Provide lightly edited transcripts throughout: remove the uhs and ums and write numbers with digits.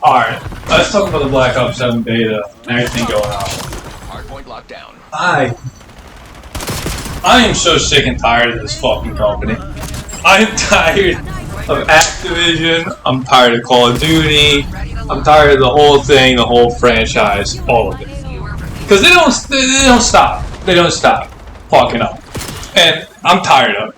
Alright, let's talk about the Black Ops 7 beta and everything going on. Hardpoint locked down. I am so sick and tired of this fucking company. I'm tired of Activision, I'm tired of Call of Duty, I'm tired of the whole thing, the whole franchise, all of it. Because they don't stop. They don't stop fucking up. And I'm tired of it.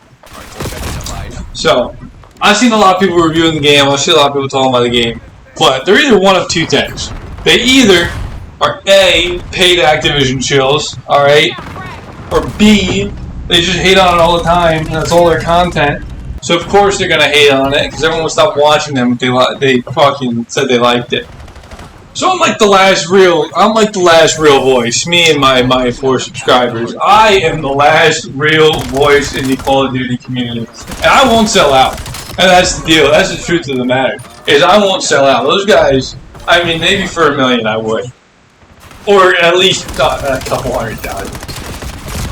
So, I've seen a lot of people reviewing the game, I've seen a lot of people talking about the game, but they're either one of two things. They either are A, paid Activision chills, alright, or B, they just hate on it all the time, and that's all their content. So of course they're gonna hate on it, because everyone will stop watching them if they fucking said they liked it. So I'm like the last real voice, me and my 4 subscribers. I am the last real voice in the Call of Duty community. And I won't sell out. And that's the deal, that's the truth of the matter. Is I won't sell out. Those guys, I mean, maybe for $1 million I would. Or at least a couple $100,000.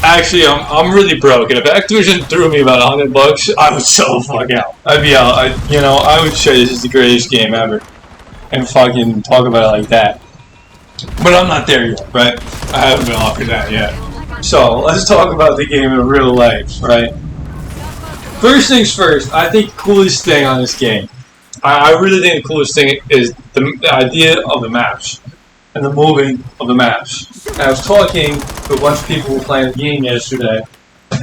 Actually, I'm really broke, and if Activision threw me about $100, I would sell the fuck out. I'd be out. I would say this is the greatest game ever, and fucking talk about it like that. But I'm not there yet, right? I haven't been offered that yet. So let's talk about the game in real life, right? First things first. I think the coolest thing on this game, I really think the coolest thing is the idea of the maps. And the moving of the maps. And I was talking to a bunch of people who were playing the game yesterday.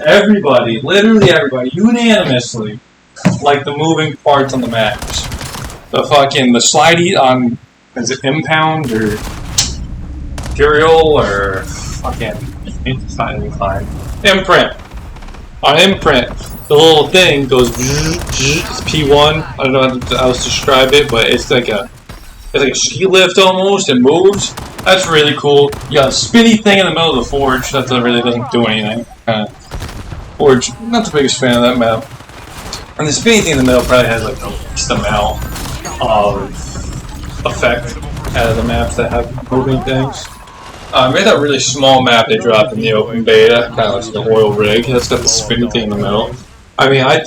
Everybody, literally everybody, unanimously, liked the moving parts on the maps. The slidey on, is it Impound or Imperial or fucking, it's not even fine. Imprint. On Imprint, the little thing goes, it's P1, I don't know how else to describe it, but it's like a ski lift almost, it moves. That's really cool. You got a spinny thing in the middle of the forge, that really doesn't do anything. Forge, not the biggest fan of that map. And the spinny thing in the middle probably has like the least amount of effect out of the maps that have moving things. Made that really small map they dropped in the open beta, kind of like an oil rig. That's got the spinny thing in the middle. I mean, I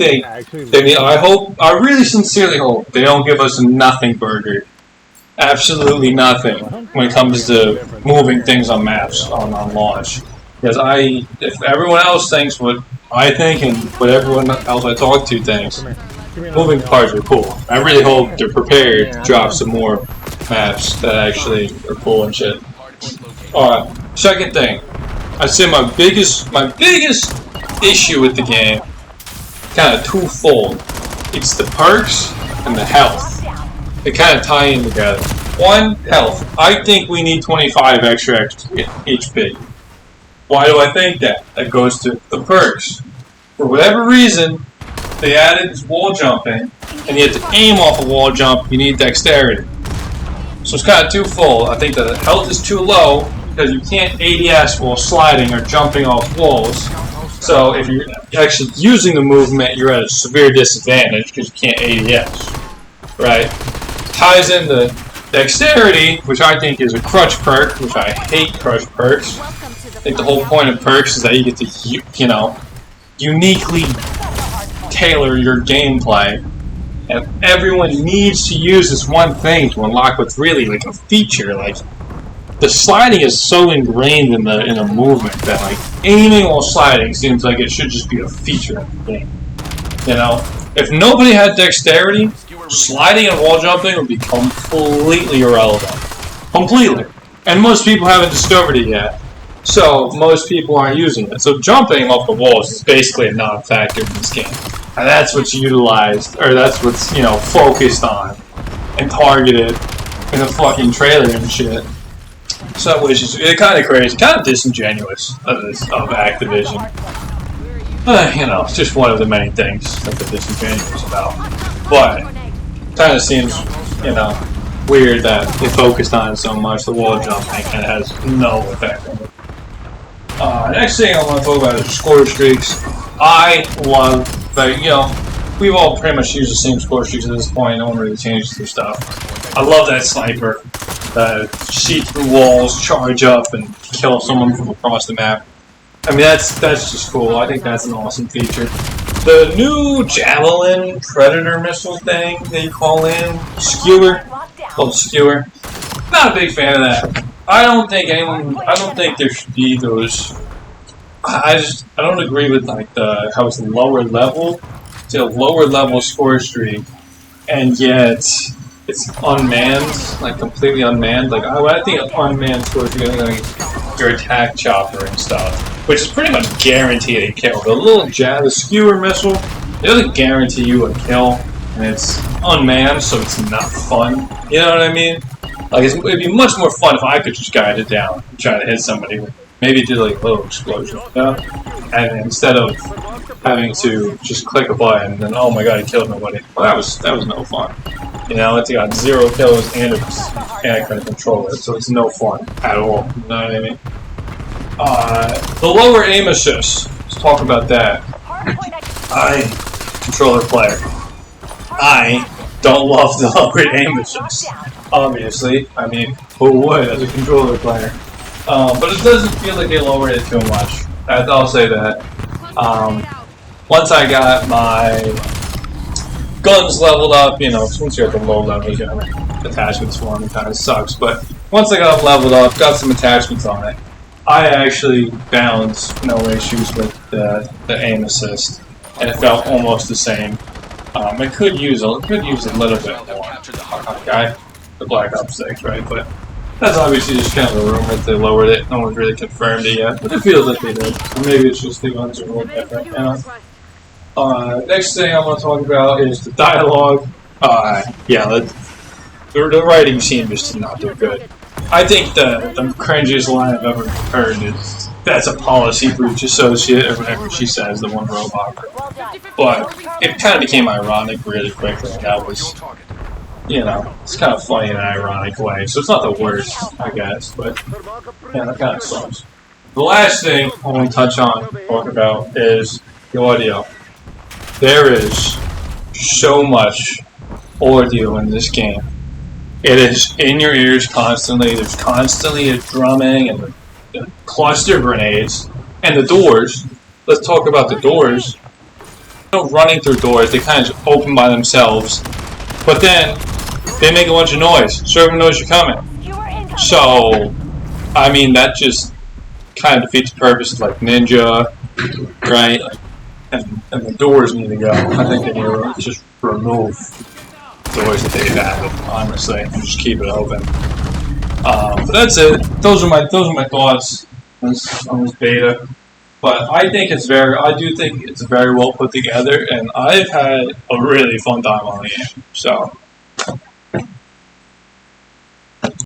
really sincerely hope they don't give us a nothing burger. Absolutely nothing when it comes to moving things on maps on launch. Because if everyone else thinks what I think and what everyone else I talk to thinks, moving parts are cool. I really hope they're prepared to drop some more maps that actually are cool and shit. Alright, second thing. I'd say my biggest issue with the game, kind of twofold. It's the perks and the health. They kind of tie in together. One, health. I think we need 25 extra HP. Why do I think that? That goes to the perks. For whatever reason, they added wall jumping, and you have to aim off a wall jump, you need dexterity. So it's kind of twofold. I think that the health is too low, because you can't ADS while sliding or jumping off walls. So if you're actually using the movement, you're at a severe disadvantage, because you can't ADS. Right? Ties into dexterity, which I think is a crutch perk, which I hate crutch perks. I think the whole point of perks is that you get to, uniquely tailor your gameplay. And everyone needs to use this one thing to unlock what's really like a feature. Like, the sliding is so ingrained in the movement that like aiming while sliding seems like it should just be a feature of the game. You know? If nobody had dexterity, sliding and wall jumping would be completely irrelevant. Completely. And most people haven't discovered it yet. So, most people aren't using it. So, jumping off the walls is basically a non-factor in this game. And that's what's utilized, or that's what's, focused on and targeted in the fucking trailer and shit. So, which is kind of crazy, kind of disingenuous of Activision. It's just one of the many things that they're disingenuous about. But, kind of seems, weird that they focused on it so much, the wall jumping, and it has no effect on it. Next thing I want to talk about is score streaks. I love that, we've all pretty much used the same score streaks at this point, no one really changes their stuff. I love that sniper, see through walls, charge up, and kill someone from across the map. I mean, that's just cool. I think that's an awesome feature. The new Javelin Predator missile thing that you call in, Skewer, called Skewer. Not a big fan of that. I don't think there should be those. I don't agree with like how it's lower level. It's a lower level score streak, and yet it's unmanned, like completely unmanned. Like I think an unmanned score streak is like your attack chopper and stuff, which is pretty much guaranteed a kill. The little the Skewer missile, it doesn't guarantee you a kill, and it's unmanned, so it's not fun. You know what I mean? Like it'd be much more fun if I could just guide it down and try to hit somebody with it. Maybe do like a little explosion, you know? And instead of having to just click a button and then, oh my god, he killed nobody. Well, that was no fun. You know, it's got 0 kills and I couldn't control it, so it's no fun at all. You know what I mean? The lower aim assist. Let's talk about that. Controller player. I don't love the lower aim assist. Obviously, I mean, who would as a controller player? But it doesn't feel like they lowered it too much. I'll say that. Once I got my guns leveled up, you know, once you're at the low levels, you know, attachments for them, it kind of sucks. But once I got them leveled up, got some attachments on it, I actually found no issues with the aim assist, and it felt almost the same. I could use a little bit more. Okay, the Black Ops 6, right? But that's obviously just kind of a rumor that they lowered it. No one's really confirmed it yet, but it feels like they did. Or maybe it's just the guns are a little different, you know? Next thing I want to talk about is the dialogue. Yeah, the writing seemed just to not do good. I think the cringiest line I've ever heard is, "That's a policy breach associate," or whatever she says, the one robot girl. But it kind of became ironic really quickly, and that was, you know, it's kind of funny in an ironic way. So it's not the worst, I guess, but yeah, that kind of sucks. The last thing I want to talk about is the audio. There is so much audio in this game. It is in your ears constantly. There's constantly a drumming and the cluster grenades and the doors. Let's talk about the doors. You know, running through doors, they kind of just open by themselves, but then they make a bunch of noise, so everyone knows you're coming. So, I mean, that just kind of defeats the purpose of like Ninja, right? And the doors need to go. I think they need to just remove doors that they've added, honestly, and just keep it open. But that's it. Those are my thoughts on this beta. But I do think it's very well put together, and I've had a really fun time on the game. So